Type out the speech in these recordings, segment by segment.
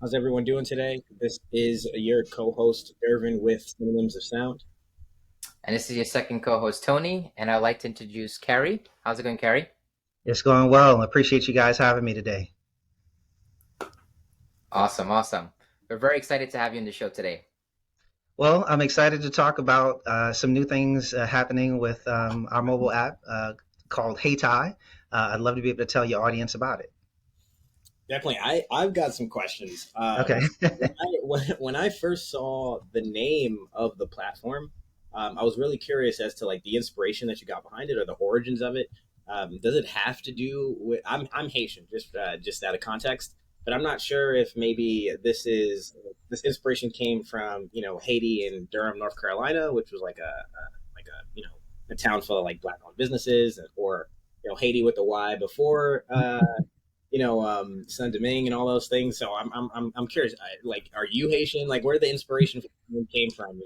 How's everyone doing today? This is your co-host Irvin with Synonyms of Sound. And this is your second co-host, Tony, and I'd like to introduce Cary. How's it going, Cary? It's going well. I appreciate you guys having me today. Awesome, awesome. We're very excited to have you on the show today. Well, I'm excited to talk about some new things happening with our mobile app called Hayti. I'd love to be able to tell your audience about it. Definitely, I've got some questions. Okay. When I first saw the name of the platform, I was really curious as to like the inspiration that you got behind it or the origins of it. Does it have to do with? I'm Haitian, just out of context, but I'm not sure if maybe this inspiration came from Haiti and Durham, North Carolina, which was like a a town full of like black owned businesses, or Haiti with the Y before Saint Domingue and all those things. So I'm curious. Like, are you Haitian? Like, where the inspiration came from?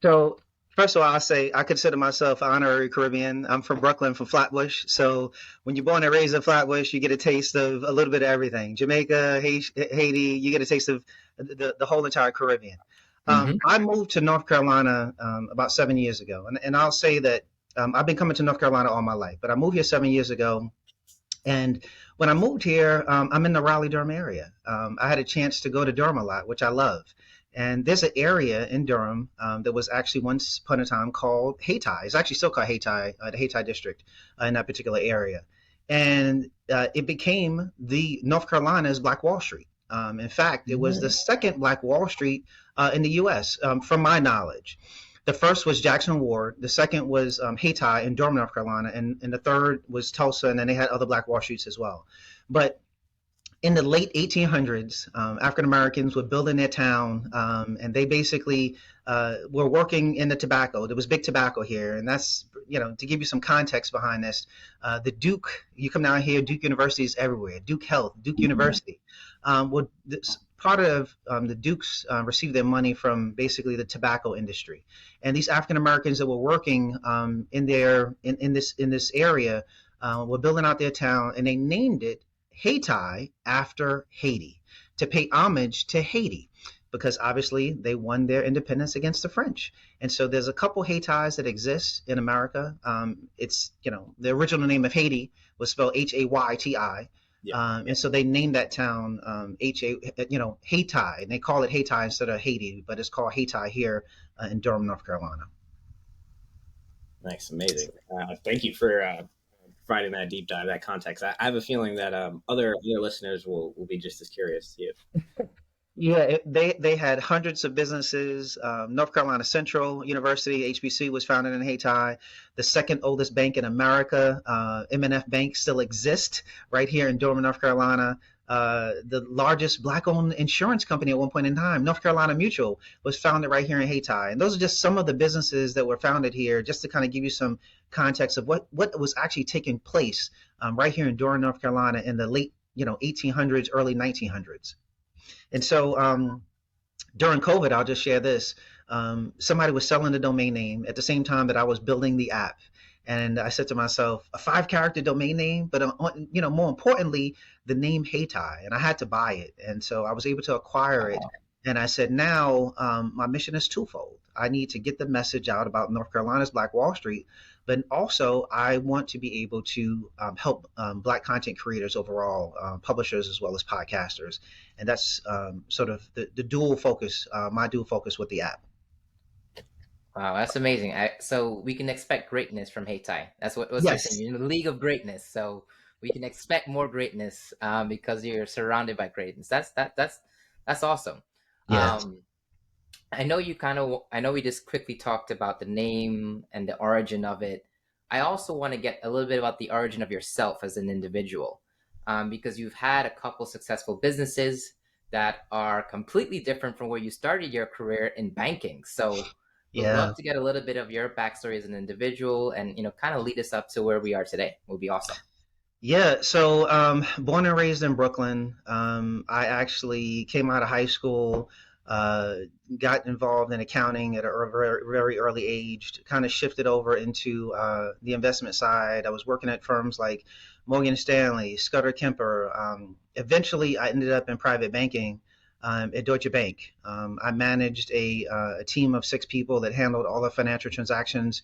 So first of all, I'll say I consider myself honorary Caribbean. I'm from Brooklyn, from Flatbush. So when you're born and raised in Flatbush, you get a taste of a little bit of everything. Jamaica, Haiti, you get a taste of the whole entire Caribbean. Mm-hmm. I moved to North Carolina about 7 years ago, and I'll say that I've been coming to North Carolina all my life, but I moved here 7 years ago. And when I moved here, I'm in the Raleigh Durham area. I had a chance to go to Durham a lot, which I love. And there's an area in Durham that was actually once upon a time called Hayti. It's actually still called Hayti, the Hayti district in that particular area. And it became the North Carolina's Black Wall Street. In fact, it was the second Black Wall Street in the U.S., from my knowledge. The first was Jackson Ward. The second was Hayti in Durham, North Carolina, and the third was Tulsa, and then they had other Black Wall Streets as well. But in the late 1800s, African Americans were building their town, and they basically were working in the tobacco. There was big tobacco here, and that's, to give you some context behind this, the Duke, you come down here, Duke University is everywhere, Duke Health, Duke University. Part of the Dukes received their money from basically the tobacco industry, and these African Americans that were working in this area were building out their town, and they named it Hayti after Haiti to pay homage to Haiti because obviously they won their independence against the French. And so there's a couple Haytis that exist in America. It's, the original name of Haiti was spelled Hayti. Yeah. And so they named that town Hayti, and they call it Hayti instead of Haiti, but it's called Hayti here in Durham, North Carolina. Nice, amazing. Thank you for providing that deep dive, that context. I have a feeling that other listeners will be just as curious too. Yeah, they had hundreds of businesses. North Carolina Central University, HBC, was founded in Hayti. The second oldest bank in America, M&F Bank, still exists right here in Durham, North Carolina. The largest black-owned insurance company at one point in time, North Carolina Mutual, was founded right here in Hayti. And those are just some of the businesses that were founded here, just to kind of give you some context of what was actually taking place right here in Durham, North Carolina in the late 1800s, early 1900s. And so during COVID, I'll just share this. Somebody was selling the domain name at the same time that I was building the app. And I said to myself, a 5-character domain name, but more importantly, the name Hayti, and I had to buy it. And so I was able to acquire it. And I said, now my mission is twofold. I need to get the message out about North Carolina's Black Wall Street, but also I want to be able to help Black content creators overall, publishers as well as podcasters. And that's sort of the dual focus, my dual focus with the app. Wow, that's amazing. So we can expect greatness from Hayti. That's what was Yes. saying. You're in the league of greatness, so we can expect more greatness because you're surrounded by greatness. That's awesome. Yes. Um, I know I know we just quickly talked about the name and the origin of it. I also want to get a little bit about the origin of yourself as an individual, because you've had a couple successful businesses that are completely different from where you started your career in banking. So we'd Yeah. love to get a little bit of your backstory as an individual and, kind of lead us up to where we are today. Would be awesome. Yeah, so born and raised in Brooklyn, I actually came out of high school, uh, got involved in accounting at a very, very early age, kind of shifted over into the investment side. I was working at firms like Morgan Stanley, Scudder Kemper. Eventually, I ended up in private banking, at Deutsche Bank. I managed a team of 6 people that handled all the financial transactions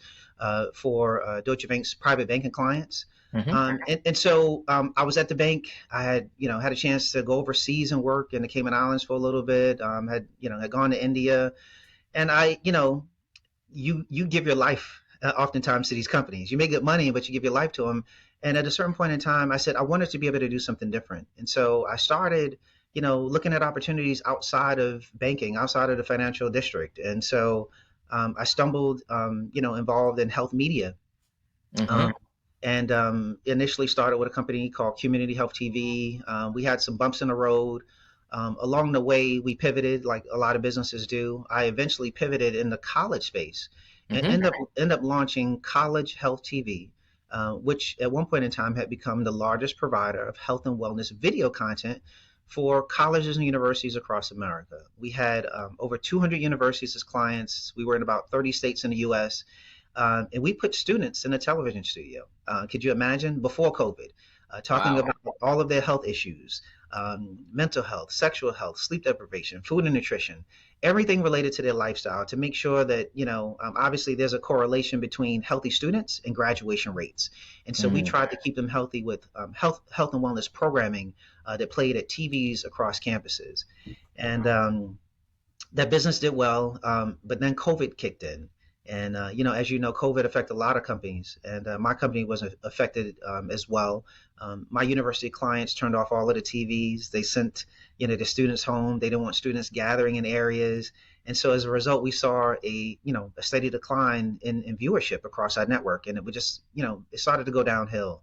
for Deutsche Bank's private banking clients. Mm-hmm. And so I was at the bank. I had, had a chance to go overseas and work in the Cayman Islands for a little bit. Had gone to India, and you give your life oftentimes to these companies. You make good money, but you give your life to them. And at a certain point in time, I said I wanted to be able to do something different. And so I started, looking at opportunities outside of banking, outside of the financial district. And so I stumbled, involved in health media. Mm-hmm. Um, and initially started with a company called Community Health TV. We had some bumps in the road. Along the way, we pivoted like a lot of businesses do. I eventually pivoted in the college space and Mm-hmm. end up launching College Health TV, which at one point in time had become the largest provider of health and wellness video content for colleges and universities across America. We had over 200 universities as clients. We were in about 30 states in the U.S. And we put students in a television studio. Could you imagine before COVID, talking Wow. about all of their health issues, mental health, sexual health, sleep deprivation, food and nutrition, everything related to their lifestyle to make sure that, obviously there's a correlation between healthy students and graduation rates. And so we Mm. tried to keep them healthy with health and wellness programming that played at TVs across campuses. And that business did well, but then COVID kicked in. And, as you know, COVID affected a lot of companies, and my company was affected as well. My university clients turned off all of the TVs. They sent, the students home. They didn't want students gathering in areas. And so as a result, we saw a steady decline in viewership across our network. And it would just, it started to go downhill.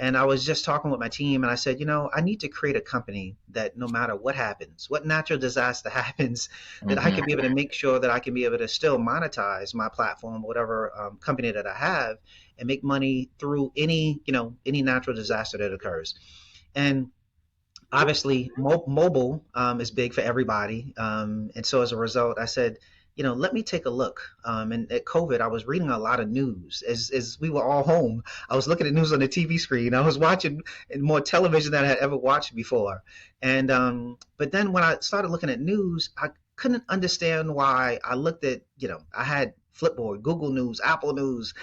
And I was just talking with my team and I said, I need to create a company that no matter what happens, what natural disaster happens, that I Mm-hmm. can be able to make sure that I can be able to still monetize my platform, whatever company that I have, and make money through any natural disaster that occurs. And obviously mobile is big for everybody, and so as a result I said, let me take a look. And at COVID I was reading a lot of news as we were all home. I was looking at news on the TV screen. I was watching more television than I had ever watched before. And but then when I started looking at news, I couldn't understand why. I looked at, I had Flipboard, Google News, Apple News,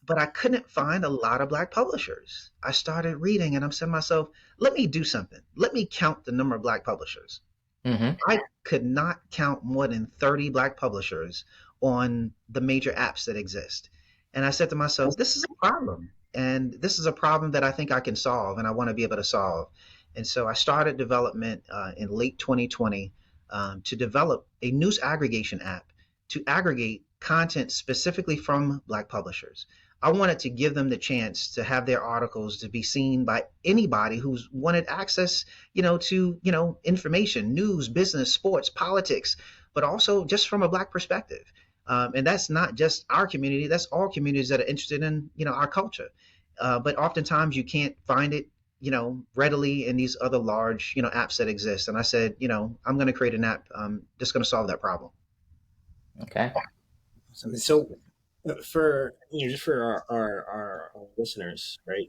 but I couldn't find a lot of black publishers. I started reading and I'm saying to myself, let me do something. Let me count the number of black publishers. Mm-hmm. I could not count more than 30 black publishers on the major apps that exist. And I said to myself, this is a problem. And this is a problem that I think I can solve and I want to be able to solve. And so I started development in late 2020 to develop a news aggregation app to aggregate content specifically from black publishers. I wanted to give them the chance to have their articles to be seen by anybody who's wanted access, to, information, news, business, sports, politics, but also just from a black perspective. And that's not just our community, that's all communities that are interested in, our culture. But oftentimes you can't find it, readily in these other large, apps that exist. And I said, I'm going to create an app that's going to solve that problem. Okay. So, for just for our listeners, right?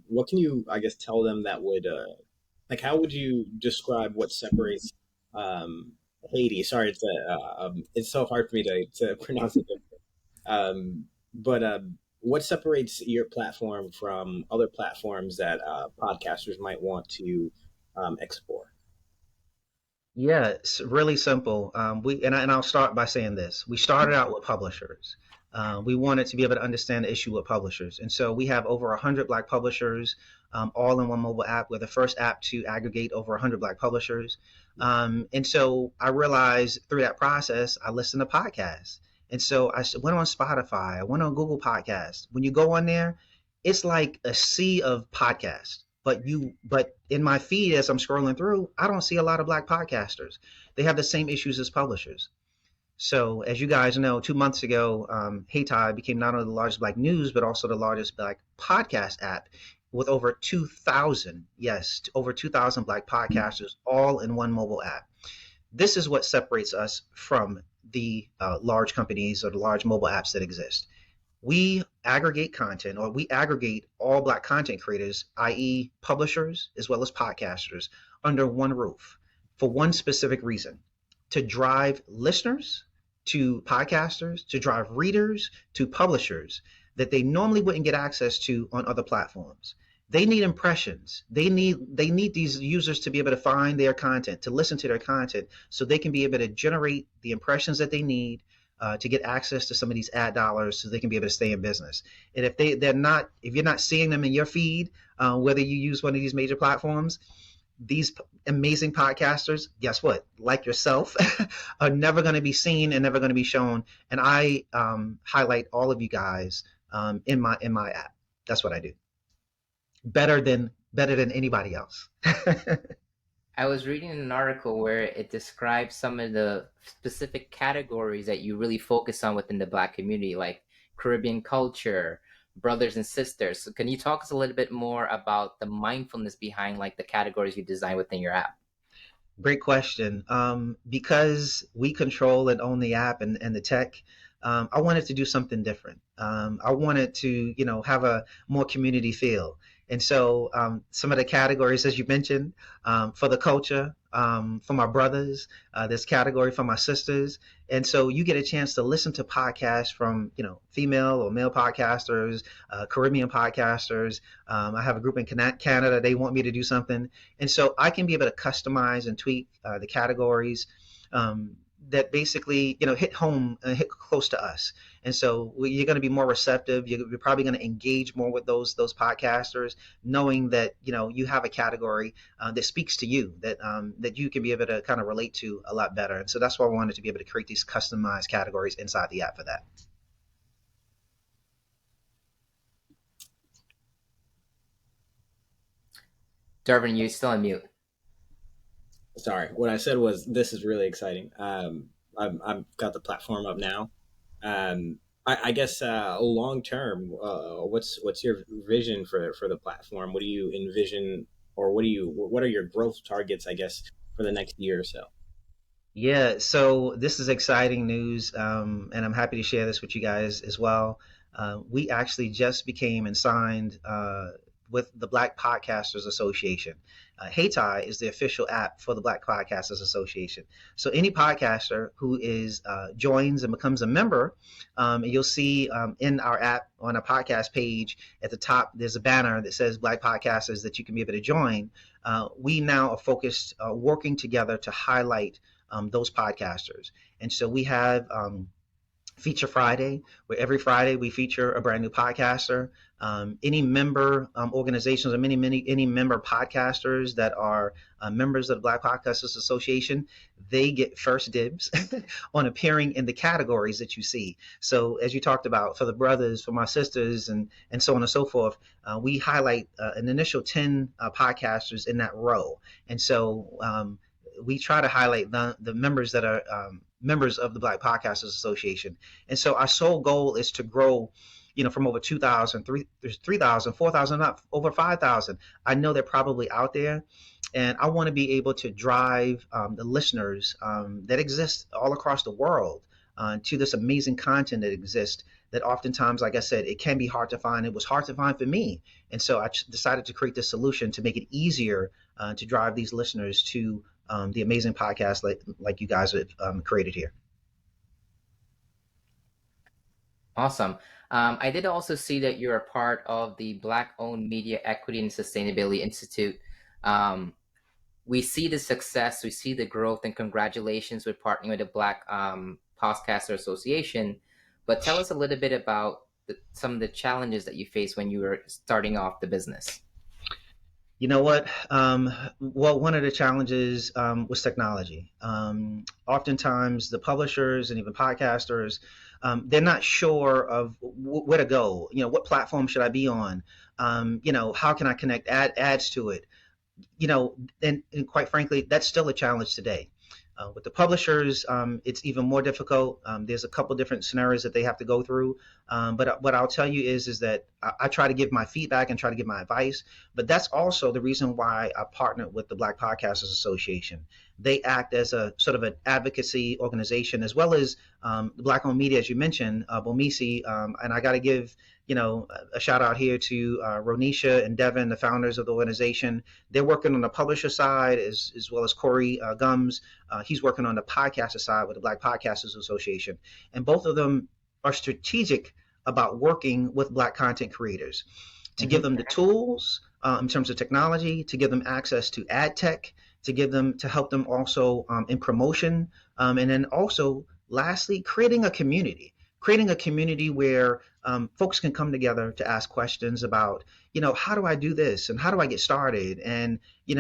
What can you, I guess, tell them that would like how would you describe what separates um, Haiti? Sorry, it's so hard for me to pronounce it. But what separates your platform from other platforms that podcasters might want to explore? Yeah, it's really simple. I'll start by saying this. We started out with publishers. We wanted to be able to understand the issue with publishers. And so we have over 100 black publishers, all in one mobile app. We're the first app to aggregate over 100 black publishers. And so I realized through that process, I listened to podcasts. And so went on Spotify, I went on Google Podcasts. When you go on there, it's like a sea of podcasts. But in my feed as I'm scrolling through, I don't see a lot of black podcasters. They have the same issues as publishers. So, as you guys know, 2 months ago, Hayti became not only the largest black news, but also the largest black podcast app with over 2,000, yes, over 2,000 black podcasters all in one mobile app. This is what separates us from the large companies or the large mobile apps that exist. We aggregate content, or we aggregate all black content creators, i.e. publishers as well as podcasters, under one roof for one specific reason: to drive listeners to podcasters, to drive readers to publishers that they normally wouldn't get access to on other platforms. They need impressions. They need these users to be able to find their content, to listen to their content, so they can be able to generate the impressions that they need to get access to some of these ad dollars, so they can be able to stay in business. And if you're not seeing them in your feed, whether you use one of these major platforms, these amazing podcasters, guess what? Like yourself, are never going to be seen and never going to be shown. And I highlight all of you guys in my app. That's what I do. Better than anybody else. I was reading an article where it describes some of the specific categories that you really focus on within the Black community, like Caribbean culture, brothers and sisters. So can you talk us a little bit more about the mindfulness behind like the categories you design within your app? Great question. Because we control and own the app and the tech, I wanted to do something different. I wanted to, have a more community feel. And so some of the categories, as you mentioned, for the culture, for my brothers, this category for my sisters. And so you get a chance to listen to podcasts from, female or male podcasters, Caribbean podcasters. I have a group in Canada. They want me to do something. And so I can be able to customize and tweak the categories that basically, hit home and hit close to us. And so you're going to be more receptive. You're probably going to engage more with those podcasters, knowing that, you have a category that speaks to you, that you can be able to kind of relate to a lot better. And so that's why I wanted to be able to create these customized categories inside the app for that. Darvin, you're still on mute. Sorry, what I said was this is really exciting. I've got the platform up now. I guess long term, what's your vision for the platform? What do you envision, or what are your growth targets, I guess, for the next year or so? Yeah, so this is exciting news, and I'm happy to share this with you guys as well. We actually just became and signed with the Black Podcasters Association. Hayti is the official app for the Black Podcasters Association. So any podcaster who joins and becomes a member, you'll see in our app on a podcast page at the top, there's a banner that says Black Podcasters that you can be able to join. We now are focused, working together to highlight those podcasters. And so we have Feature Friday, where every Friday we feature a brand new podcaster. Any member organizations or any member podcasters that are members of the Black Podcasters Association, they get first dibs on appearing in the categories that you see. So as you talked about, for the brothers, for my sisters, and so on and so forth, we highlight an initial 10 podcasters in that row. And so we try to highlight the members that are members of the Black Podcasters Association. And so our sole goal is to grow, from over 2,000, 3,000, 4,000, not over 5,000. I know they're probably out there. And I want to be able to drive the listeners that exist all across the world to this amazing content that exists, that oftentimes, like I said, it can be hard to find. It was hard to find for me. And so I decided to create this solution to make it easier to drive these listeners to the amazing podcast like you guys have created here. Awesome. I did also see that you're a part of the Black-owned Media Equity and Sustainability Institute. We see the success, we see the growth, and congratulations with partnering with the Black Podcaster Association. But tell us a little bit about some of the challenges that you faced when you were starting off the business. You know what? Well, one of the challenges was technology. Oftentimes, the publishers and even podcasters, they're not sure of where to go. What platform should I be on? How can I connect ads to it? And quite frankly, that's still a challenge today. With the publishers, it's even more difficult. There's a couple different scenarios that they have to go through. But what I'll tell you is that I try to give my feedback and try to give my advice. But that's also the reason why I partnered with the Black Podcasters Association, they act as a sort of an advocacy organization, as well as the Black-owned media, as you mentioned, Bomisi. And I got to give a shout out here to Ronisha and Devin, the founders of the organization. They're working on the publisher side as well as Corey Gums. He's working on the podcaster side with the Black Podcasters Association. And both of them are strategic about working with Black content creators to give them the tools in terms of technology, to give them access to ad tech, to help them also in promotion, and then also lastly creating a community where folks can come together to ask questions about, how do I do this and how do I get started, and who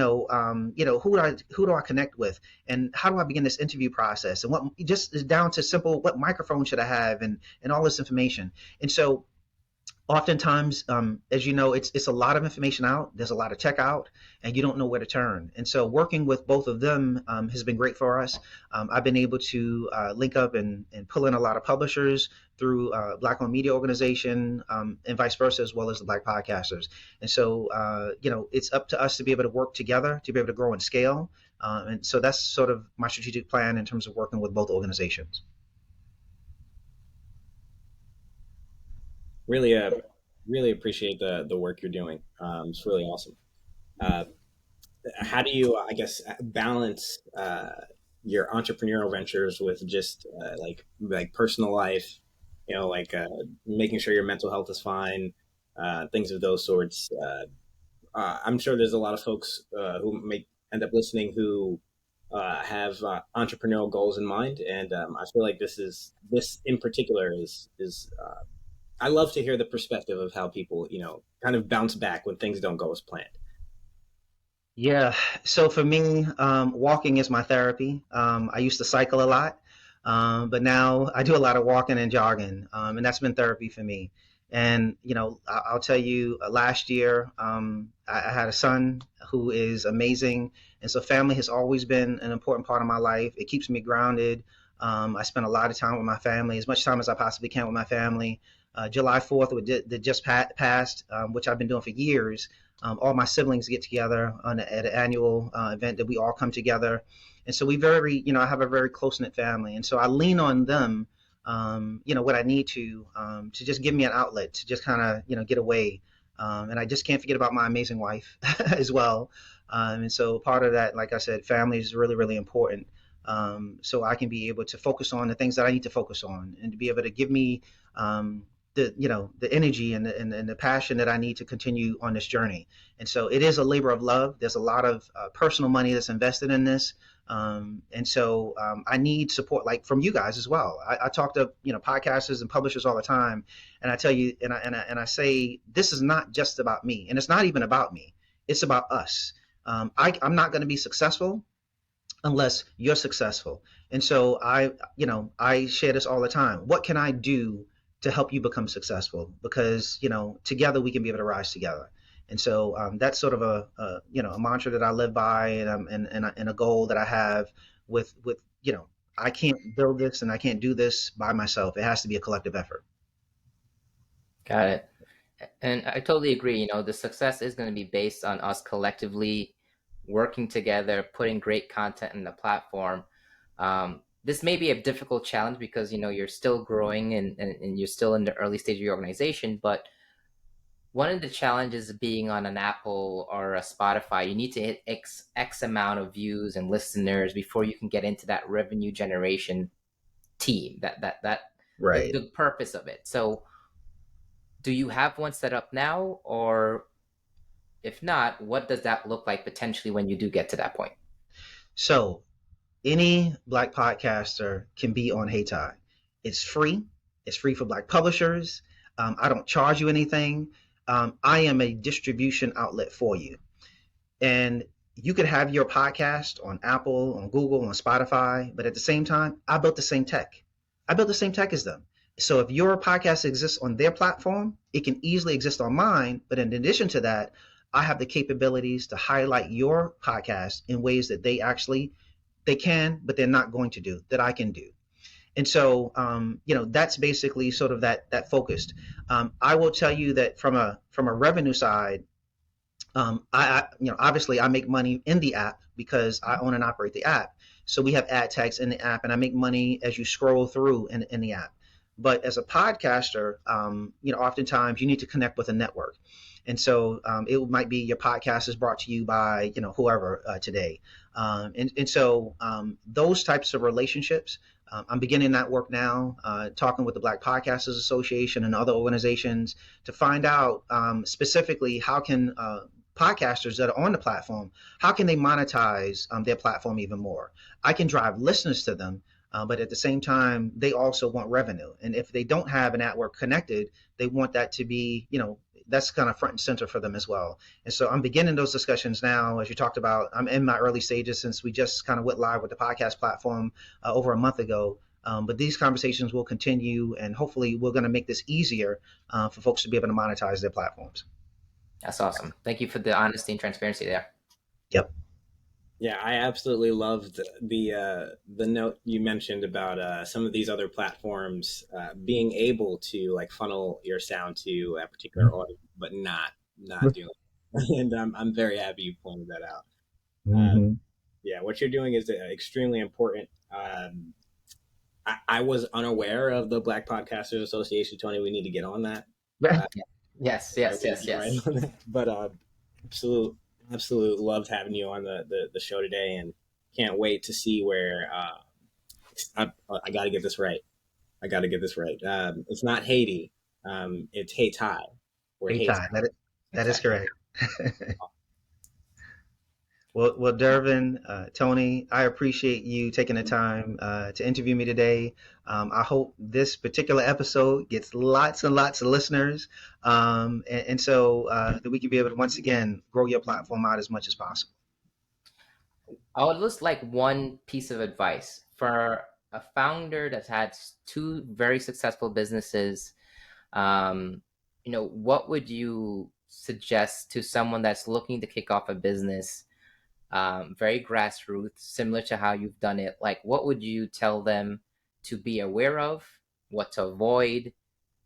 do I connect with, and how do I begin this interview process, and what just is down to simple, what microphone should I have, and all this information. And so oftentimes, as you know, it's a lot of information out. There's a lot of tech out, and you don't know where to turn. And so working with both of them has been great for us. I've been able to link up and pull in a lot of publishers through Black-owned media organization, and vice versa, as well as the Black podcasters. And so, it's up to us to be able to work together, to be able to grow and scale. And so that's sort of my strategic plan in terms of working with both organizations. Really, really appreciate the work you're doing. It's really awesome. Uh, how do you, I guess, balance your entrepreneurial ventures with just like personal life? Making sure your mental health is fine, things of those sorts. I'm sure there's a lot of folks who may end up listening who have entrepreneurial goals in mind, and I feel like this in particular is I love to hear the perspective of how people, kind of bounce back when things don't go as planned. Yeah. So for me, walking is my therapy. I used to cycle a lot, but now I do a lot of walking and jogging, and that's been therapy for me. And I'll tell you, last year, I had a son who is amazing, and so family has always been an important part of my life. It keeps me grounded. I spend a lot of time with my family, as much time as I possibly can with my family. July 4th, that just passed, which I've been doing for years. All my siblings get together at an annual event that we all come together. And so I have a very close-knit family. And so I lean on them, what I need to just give me an outlet to just kind of, get away. And I just can't forget about my amazing wife as well. And so part of that, like I said, family is really, really important. So I can be able to focus on the things that I need to focus on, and to be able to give me the energy and the passion that I need to continue on this journey. And so it is a labor of love. There's a lot of personal money that's invested in this. And so I need support, like from you guys as well. I talk to podcasters and publishers all the time, and I tell you, and I say, this is not just about me, and it's not even about me. It's about us. I'm not going to be successful unless you're successful. And so I share this all the time. What can I do to help you become successful? Because together we can be able to rise together. And so that's sort of a mantra that I live by, and a goal that I have with I can't build this and I can't do this by myself. It has to be a collective effort. Got it. And I totally agree. The success is going to be based on us collectively working together, putting great content in the platform. This may be a difficult challenge because you're still growing and you're still in the early stage of your organization. But one of the challenges of being on an Apple or a Spotify, you need to hit X amount of views and listeners before you can get into that revenue generation team. That Right. the purpose of it. So, do you have one set up now, or if not, what does that look like potentially when you do get to that point? So any Black podcaster can be on Hayti. It's free. It's free for Black publishers. I don't charge you anything. I am a distribution outlet for you. And you could have your podcast on Apple, on Google, on Spotify, but at the same time, I built the same tech. I built the same tech as them. So if your podcast exists on their platform, it can easily exist on mine. But in addition to that, I have the capabilities to highlight your podcast in ways that they can, but they're not going to do, that I can do. And so, that's basically sort of that focused. I will tell you that from a revenue side, I obviously I make money in the app because I own and operate the app. So we have ad tags in the app, and I make money as you scroll through in the app. But as a podcaster, oftentimes you need to connect with a network. And so it might be your podcast is brought to you by, whoever today. And so those types of relationships, I'm beginning that work now, talking with the Black Podcasters Association and other organizations to find out specifically how can podcasters that are on the platform, how can they monetize their platform even more? I can drive listeners to them, but at the same time, they also want revenue. And if they don't have a network connected, they want that to be, that's kind of front and center for them as well. And so I'm beginning those discussions now. As you talked about, I'm in my early stages since we just kind of went live with the podcast platform over a month ago. But these conversations will continue, and hopefully we're going to make this easier for folks to be able to monetize their platforms. That's awesome. Thank you for the honesty and transparency there. Yep. Yeah, I absolutely loved the note you mentioned about some of these other platforms being able to like funnel your sound to a particular audience, but not doing it. And I'm very happy you pointed that out. Mm-hmm. Yeah, what you're doing is extremely important. I was unaware of the Black Podcasters Association, Tony. We need to get on that. Yes. Right. But absolute loved having you on the show today, and can't wait to see where I got to get this right. It's not Haiti. It's Hayti. Hayti. That is correct. Well, Dervin, Tony, I appreciate you taking the time to interview me today. I hope this particular episode gets lots and lots of listeners, and so that we can be able to once again grow your platform out as much as possible. I would just like one piece of advice for a founder that's had two very successful businesses. What would you suggest to someone that's looking to kick off a business? Very grassroots, similar to how you've done it. Like, what would you tell them to be aware of, what to avoid,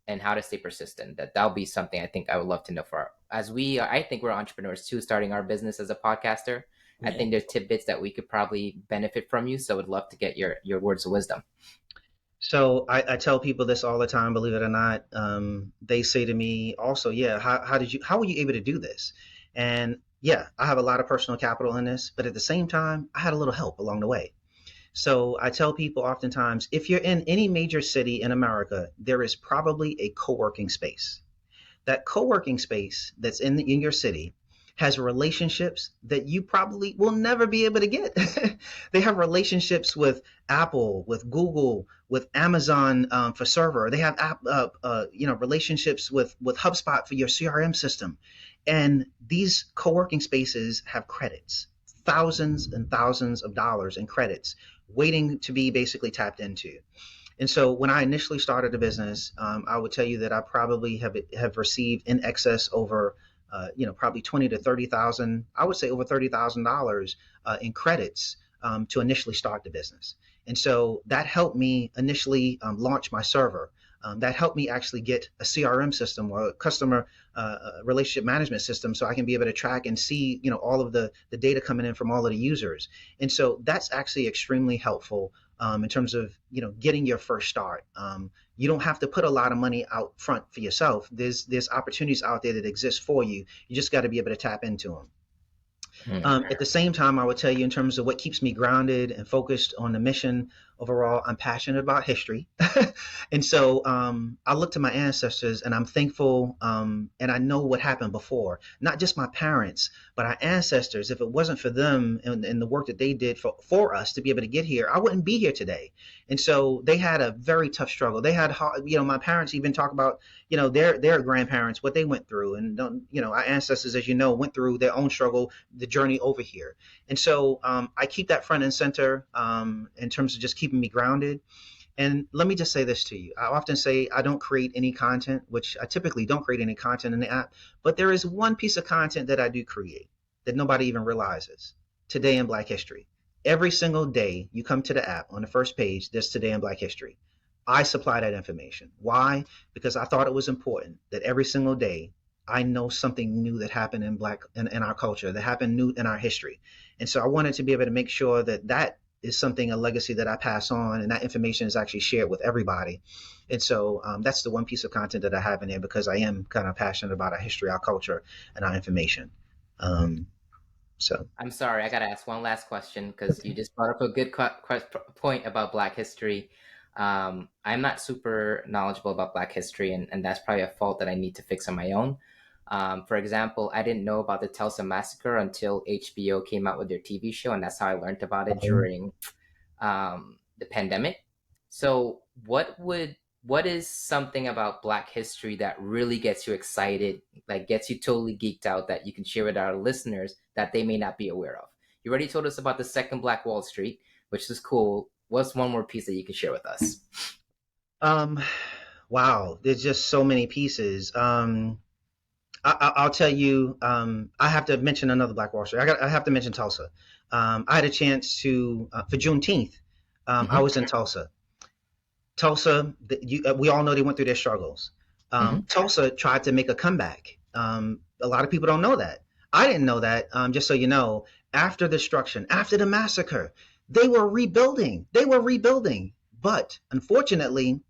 and how to stay persistent? That'll be something I think I would love to know I think we're entrepreneurs too, starting our business as a podcaster. Yeah. I think there's tidbits that we could probably benefit from you. So I'd love to get your words of wisdom. So I tell people this all the time, believe it or not. They say to me also, how were you able to do this? And yeah, I have a lot of personal capital in this, but at the same time, I had a little help along the way. So I tell people oftentimes, if you're in any major city in America, there is probably a co-working space. That co-working space that's in your city has relationships that you probably will never be able to get. They have relationships with Apple, with Google, with Amazon for server. They have relationships with HubSpot for your CRM system. And these co-working spaces have credits, thousands and thousands of dollars in credits waiting to be basically tapped into. And so when I initially started the business, I would tell you that I probably have received in excess over probably 20 to 30,000, I would say over $30,000 in credits to initially start the business. And so that helped me initially launch my server. That helped me actually get a CRM system or a customer relationship management system, so I can be able to track and see, all of the data coming in from all of the users. And so that's actually extremely helpful in terms of, getting your first start. You don't have to put a lot of money out front for yourself. There's opportunities out there that exist for you. You just got to be able to tap into them. At the same time, I would tell you in terms of what keeps me grounded and focused on the mission overall, I'm passionate about history. And so I look to my ancestors and I'm thankful and I know what happened before, not just my parents, but our ancestors. If it wasn't for them and the work that they did for us to be able to get here, I wouldn't be here today. And so they had a very tough struggle. They had, my parents even talk about, their grandparents, what they went through. And, our ancestors, as you know, went through their own struggle, the journey over here. And so I keep that front and center in terms of just keeping me grounded. And let me just say this to you. I often say I don't create any content, which I typically don't create any content in the app, but there is one piece of content that I do create that nobody even realizes. Today in Black History. Every single day you come to the app, on the first page, there's Today in Black History. I supply that information. Why? Because I thought it was important that every single day I know something new that happened in our culture, that happened new in our history. And so I wanted to be able to make sure that that is something, a legacy that I pass on, and that information is actually shared with everybody. And so that's the one piece of content that I have in there, because I am kind of passionate about our history, our culture, and our information. Um, so I'm sorry, I gotta ask one last question because you just brought up a good point about Black history. I'm not super knowledgeable about Black history, and that's probably a fault that I need to fix on my own. For example, I didn't know about the Tulsa Massacre until HBO came out with their TV show, and that's how I learned about it during the pandemic. So, what is something about Black history that really gets you excited, like gets you totally geeked out, that you can share with our listeners that they may not be aware of? You already told us about the second Black Wall Street, which is cool. What's one more piece that you can share with us? um, wow, there's just so many pieces. I'll tell you. I have to mention another Black Wall Street. I have to mention Tulsa. I had a chance to for Juneteenth. I Mm-hmm. was in Tulsa. Tulsa, we all know they went through their struggles. Mm-hmm. Tulsa tried to make a comeback. A lot of people don't know that. I didn't know that. Just so you know, after the destruction, after the massacre, they were rebuilding. They were rebuilding, but unfortunately,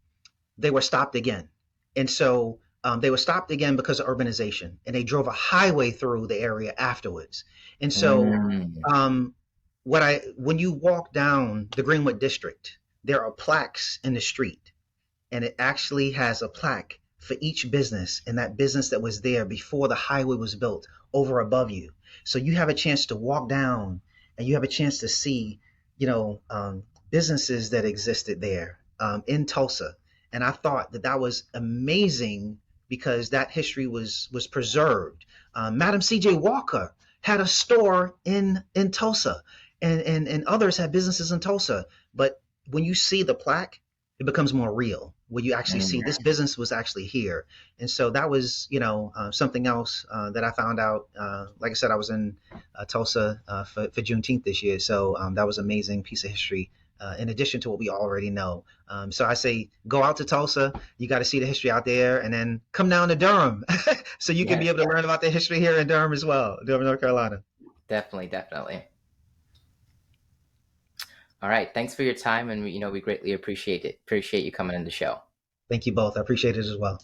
they were stopped again. And so they were stopped again because of urbanization, and they drove a highway through the area afterwards. And so, Mm. um, when you walk down the Greenwood District, there are plaques in the street, and it actually has a plaque for each business, and that business that was there before the highway was built over above you. So you have a chance to walk down, and you have a chance to see, businesses that existed there in Tulsa. And I thought that that was amazing because that history was preserved. Madam C.J. Walker had a store in Tulsa, and others had businesses in Tulsa. But when you see the plaque, it becomes more real, where you actually see Mm. this business was actually here. And so that was, something else that I found out. Like I said, I was in Tulsa for Juneteenth this year. So that was an amazing piece of history. In addition to what we already know. So I say, go out to Tulsa. You got to see the history out there, and then come down to Durham so you can be Yes, able to learn about the history here in Durham as well, Durham, North Carolina. definitely, definitely. All right, thanks for your time, and we greatly appreciate it. Appreciate you coming on the show. Thank you both. I appreciate it as well.